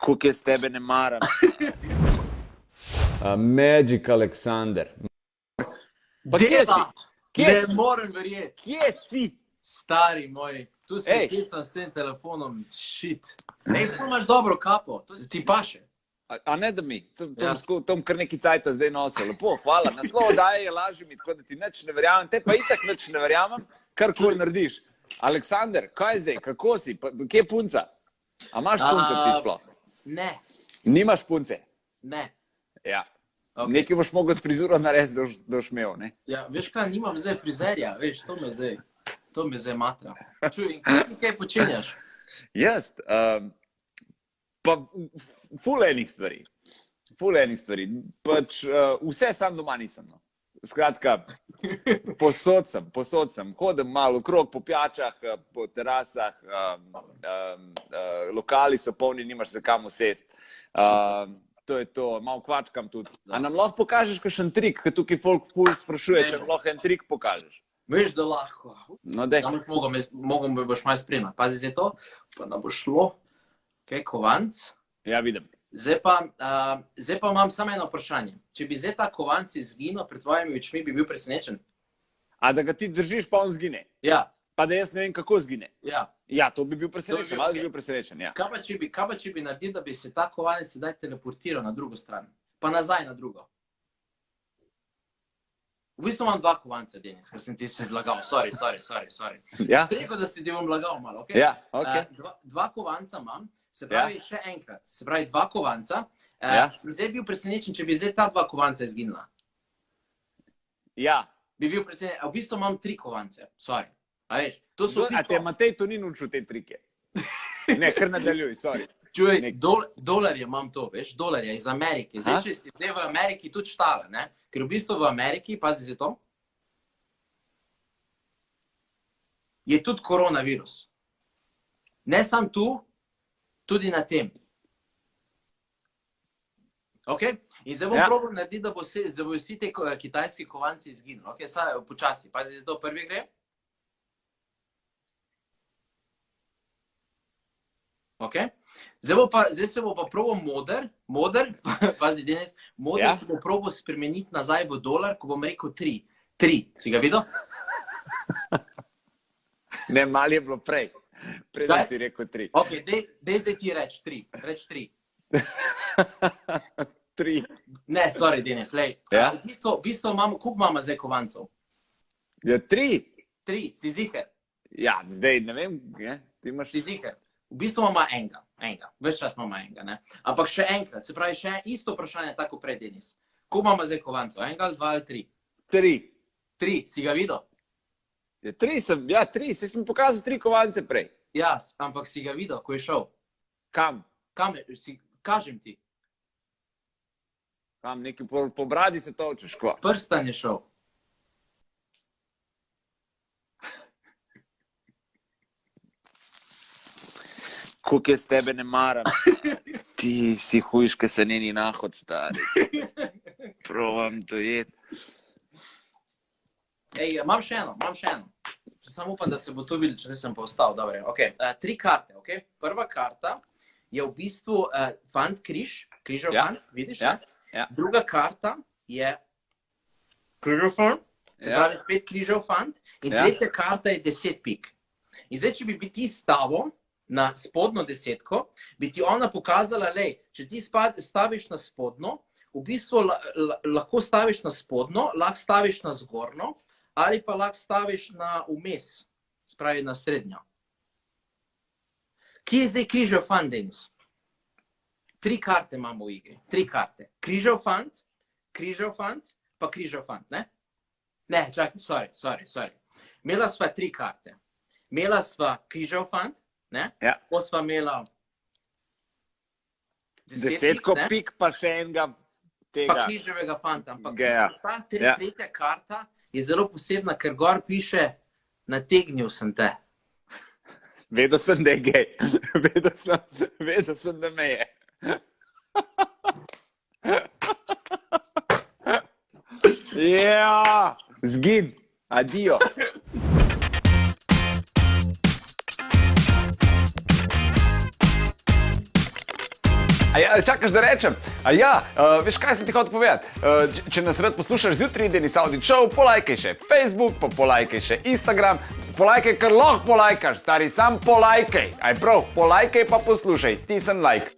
Koliko jaz tebe ne maram. Magic Alexander. Pa kje si? Ne morem verjeti. Kje si? Stari moj, tu si pisam s tem telefonom, shit. Ej, tu imaš dobro kapo, to ti paše. A ne da mi, tom kar neki cajta zdaj nosil. Lepo, hvala. Naslov daje je laži mi, tako da ti nič ne verjamem. Te pa itak nič ne verjamem, karkoli narediš. Aleksander, kaj zdaj, kako si? Kje je punca? A imaš punce ti sploh? Ne. Nimaš punce? Ne. Ja. Okay. Nekaj boš mogel s frizuro narediti, da boš imel, ne? Ja, veš kaj, nimam zdaj frizerja, veš, to me zdaj matra. Čuj, kaj počenjaš? Jaz, pa ful enih stvari. Pač vse sam doma nisem, no. Skratka, posod sem. Hodim malo okrog po pijačah, po terasah, lokali so polni, nimaš se kam usesti. To je to, malo kvačkam tudi. A nam lahko pokažeš kakšen trik, ker tukaj folk ful sprašuje, če nam lahko en trik pokažeš? Veš, da lahko. No, dej. Mogom boš malo spremljati. Pazi zdaj to, pa da bo šlo. Ok, kovanc. Ja, vidim. Zdaj pa imam samo eno vprašanje. Če bi zdaj ta kovanc izginil pred tvojimi očmi, bi bil presenečen? A da ga ti držiš, pa on zgine? Ja. Pa da jaz ne vem, kako zgine? Ja. Ja, to bi bil presenečen, malo bi bil presenečen, ja. Kaj pa če bi naredil, da bi se ta kovanec sedaj teleportiral na drugo stran? Pa nazaj na drugo. V bistvu imam dva kovanca, Denis, ker sem ti se lagal. Sorry. Ja? Rekel, da si ti bom lagal malo, ok? Ja, ok. Dva kovanca imam, se pravi še enkrat. Se pravi dva kovanca. Zdaj bi bil presenečen, če bi zdaj ta dva kovanca izginila. Ja. Bi bil presenečen. V bistvu imam tri kovance, sorry. A veš, to so... A te Matej to ni naučil te trike? Ne, kar nadaljuj, sorry. Čuj, dolarje imam to, veš, dolarje iz Amerike. Zdaj, če si v Ameriki tudi štala, ne? Ker v bistvu v Ameriki, pazi za to, je tudi koronavirus. Ne sam tu, tudi na tem. Ok? In zdaj bom probal narediti, da bo vsi te kitajski kovanci izginili. Ok, saj počasi, pazi za to, prvi gre. Ok? Zdaj se bo pa probal moder, pazi Denis, moder se bo probal spremeniti nazaj v dolar, ko bom rekel 3. 3, si ga videl? Ne, malo je bilo prej. Preden si rekel 3. Ok, dej zdaj ti reč 3. Reč 3. 3. Ne, sorry Denis, lej. Ja? V bistvu imamo, koliko imamo zdaj kovancov? Ja, 3. 3, si ziher? Ja, zdaj ne vem, ti imaš... Si ziher? V bistvu imamo enega. Ves čas imamo enega, ne? Ampak še enkrat, se pravi še isto vprašanje tako pred Denis. Koliko imamo zdaj kovancov? Enega ali dva ali 3? 3. 3, si ga videl? Ja, 3, saj sem pokazal 3 kovance prej. Ja, ampak si ga videl, ko je šel? Kam? Kam, kažem ti. Kam, neki po bradi se točeš, kva? Prstan je šel. Koliko jaz tebe ne maram. Ti si hujške se njeni nahod, stari. Provam dojeti. Ej, imam še eno. Samo upam, da se bo to videl, če sem pa ostal. Dobre, ok. 3 karte, ok? Prva karta je v bistvu fant križev fant, vidiš? Ja. Druga karta je križev fant, se pravi spet križev fant. In tretja karta je 10 pik. In zdaj, če bi ti stavil na spodnjo desetko, bi ti ona pokazala, lej, če ti staviš na spodnjo, v bistvu lahko staviš na spodnjo, lahko staviš na zgornjo, ali pa lahko staviš na vmes, spravi na srednjo. Kje je zdaj križev fant, Denis? 3 karte imamo v igri, 3 karte. Križev fant, pa križev fant, ne? Ne, čakaj, sorry. Imela sva 3 karte. Imela sva križev fant, ne? Ja. Ko sva imela 10 pik, pa še enega tega. Pa križevega fanta. Ampak ta tretja karta je zelo posebna, ker gor piše, nategnil sem te. Vedel sem, da je gej. Vedel sem, da me je. Ja, zgin. Adijo. A ja, čakaš, da rečem? A ja, veš, kaj sem ti hotel povedati? Če nas rad poslušaš zjutraj, Deni Saudi Show, polajkaj še Facebook, pa polajkaj še Instagram, polajkaj, kar lahko polajkaš, stari, sam polajkaj. Aj prav, polajkaj pa poslušaj, stisni like.